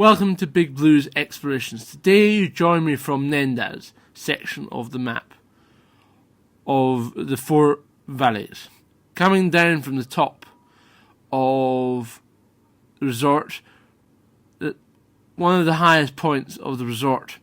Welcome to Big Blues Explorations. Today you join me from Nendaz section of the map of the four valleys. Coming down from the top of the resort, one of the highest points of the resort,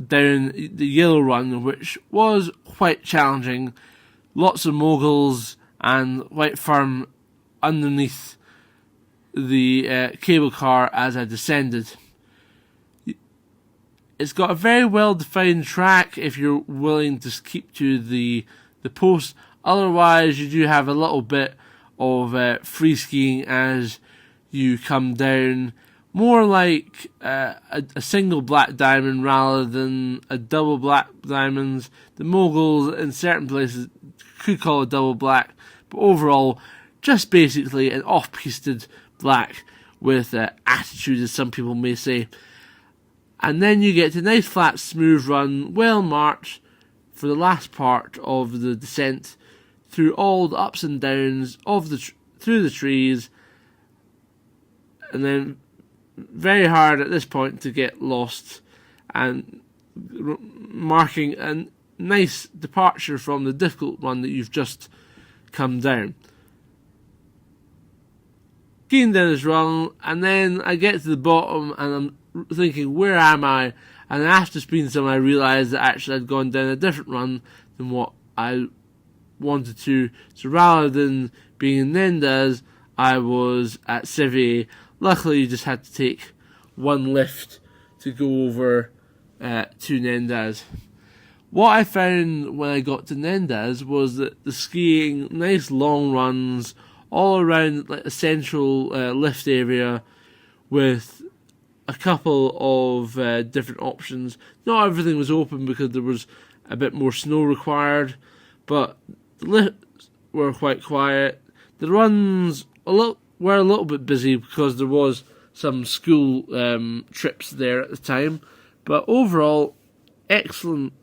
down the Yellow Run, which was quite challenging. Lots of moguls and white firm underneath the cable car as I descended. It's got a very well defined track if you're willing to keep to the post. Otherwise you do have a little bit of free skiing as you come down, more like a single black diamond rather than a double black diamonds. The moguls in certain places could call it double black, but overall just basically an off-pisted black with attitude, as some people may say. And then you get to a nice flat smooth run, well marched for the last part of the descent through all the ups and downs of through the trees, and then very hard at this point to get lost, and marking a nice departure from the difficult run that you've just come down. Skiing down this run, and then I get to the bottom and I'm thinking, where am I? And after speeding some, I realised that actually I'd gone down a different run than what I wanted to. So rather than being in Nendaz, I was at Verbier. Luckily, you just had to take one lift to go over to Nendaz. What I found when I got to Nendaz was that the skiing, nice long runs all around like a central lift area with a couple of different options. Not everything was open because there was a bit more snow required, but the lifts were quite quiet. The runs were a little bit busy because there was some school trips there at the time, but overall excellent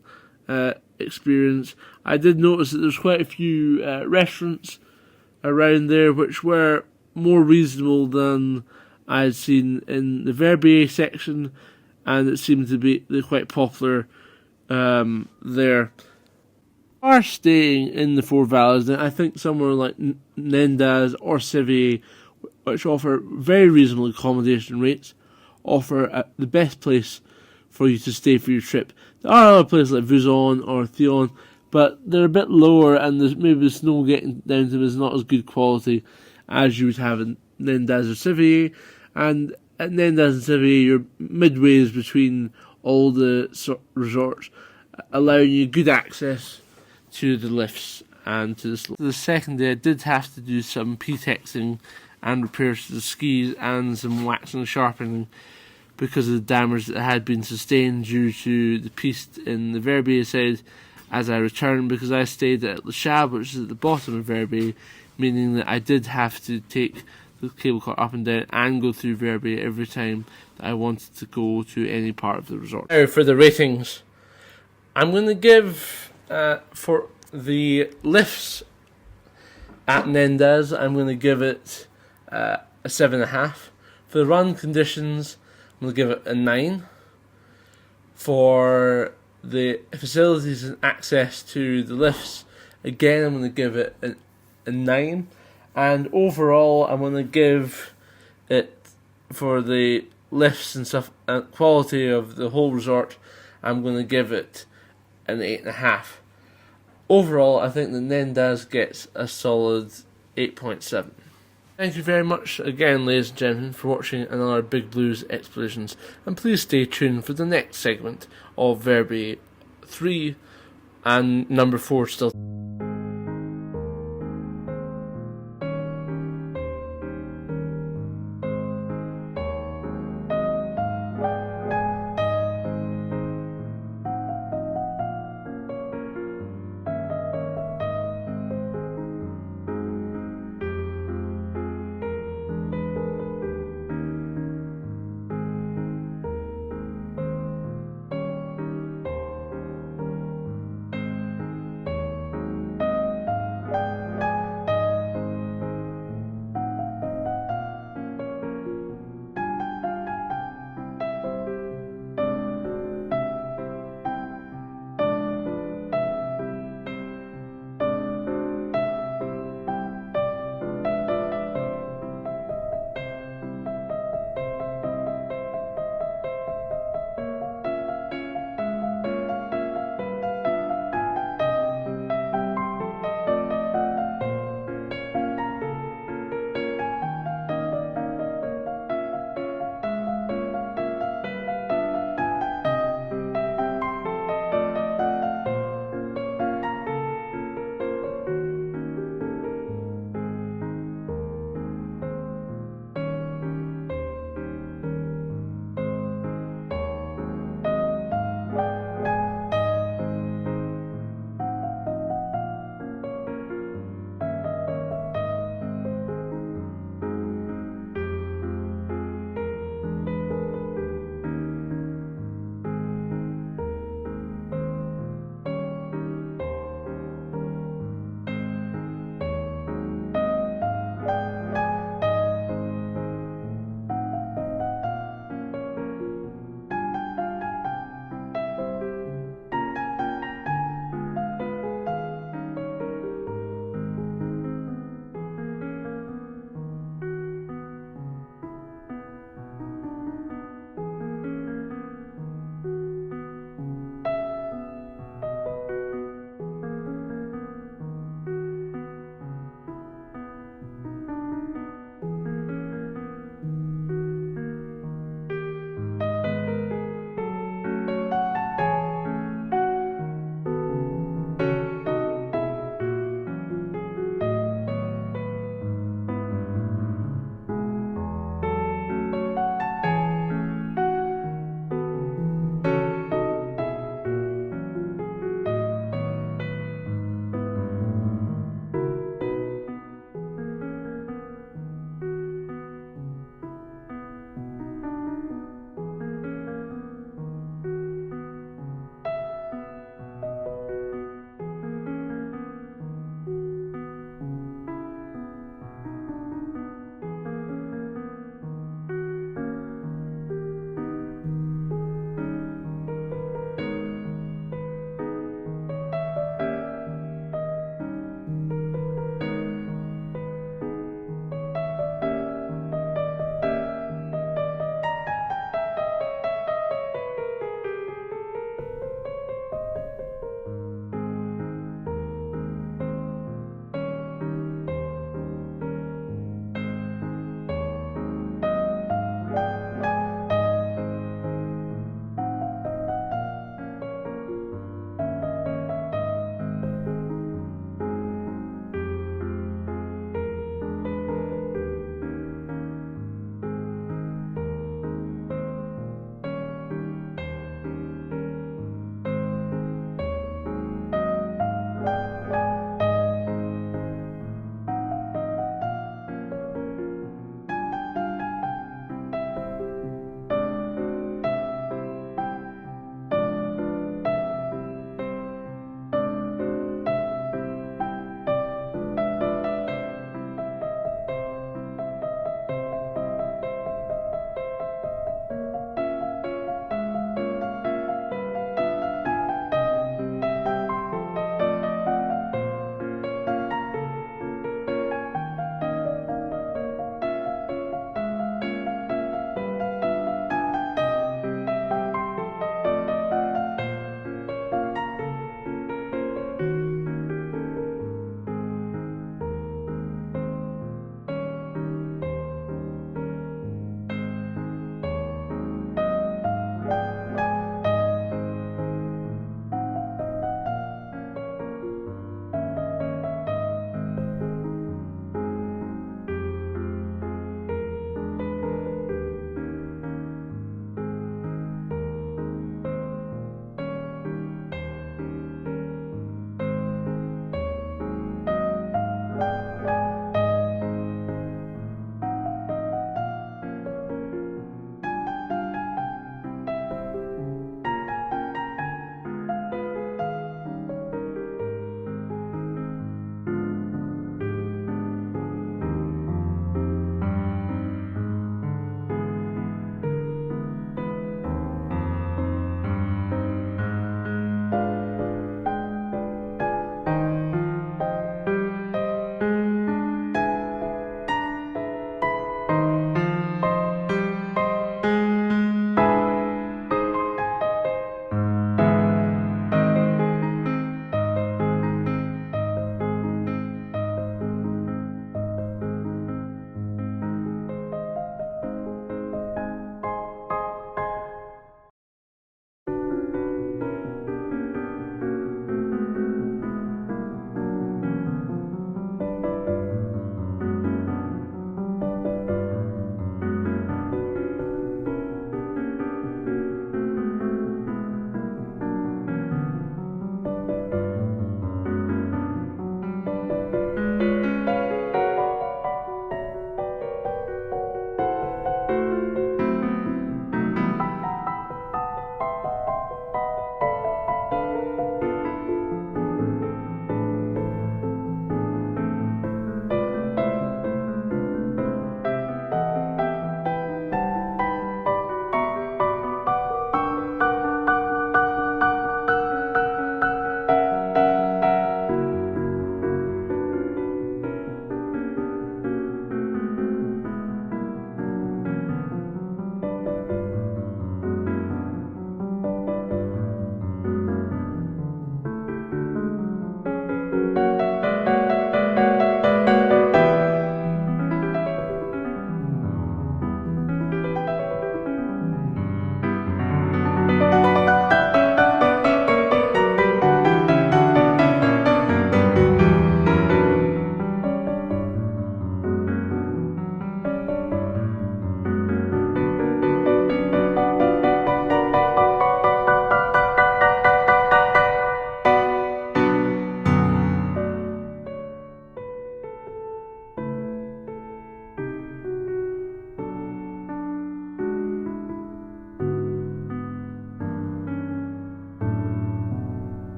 experience. I did notice that there's quite a few restaurants around there which were more reasonable than I had seen in the Verbier section, and it seemed to be quite popular there. Are staying in the Four Valleys, then I think somewhere like Nendaz or Verbier, which offer very reasonable accommodation rates, offer the best place for you to stay for your trip. There are other places like Vuzon or Thion, but they're a bit lower, and maybe the snow getting down to them is not as good quality as you would have in Nendaz or Verbier. And at Nendaz and Verbier, you're midways between all the resorts, allowing you good access to the lifts and to the slopes. The second day I did have to do some P-texing and repairs to the skis and some waxing and sharpening because of the damage that had been sustained due to the piste in the Verbier side as I returned, because I stayed at Le Chab, which is at the bottom of Verbier, meaning that I did have to take the cable car up and down and go through Verbier every time that I wanted to go to any part of the resort. Now for the ratings, I'm going to give for the lifts at Nendaz, I'm going to give it a 7.5. For the run conditions, I'm going to give it a 9. For the facilities and access to the lifts, again I'm going to give it a 9. And overall, I'm going to give it, for the lifts and stuff, and quality of the whole resort, I'm going to give it an 8.5. Overall, I think the Nendaz gets a solid 8.7. Thank you very much again, ladies and gentlemen, for watching another Big Blues Explorations, and please stay tuned for the next segment of Verbier 3 and number 4 still.